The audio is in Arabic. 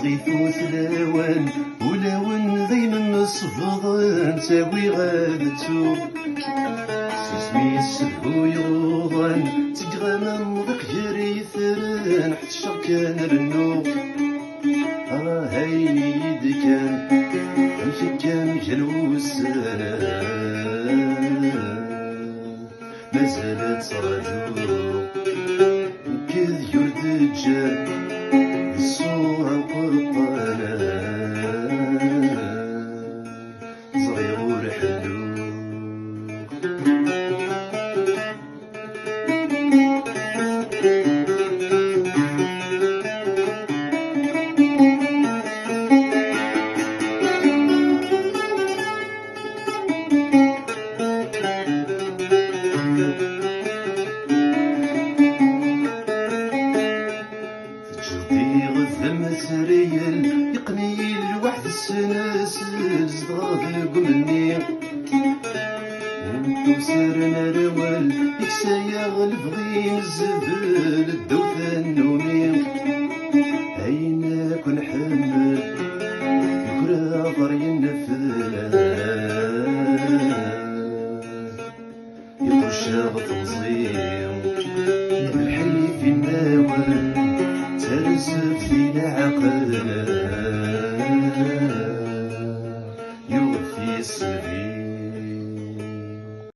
صغيثو ثلاوان ولون ذين النصفضان تاوي غادتو سسمي السلهو يغوضان تقغم ضك جري ثران حتى الشركان رنو هايدي كان امشي كان جلوسنا مازالت رجو كذ يرد الجان الصورة قرطانا صغير ورحلو مسريل يقني الوحد السناسل صغاغي قمني وانتو سرنا روال يكسايا غلفغين الزبل الدوثة النومي هينا كن حمل يكرا غري النفذ يطرشاغ تنظيم بالحي في الناول ترزف في العقل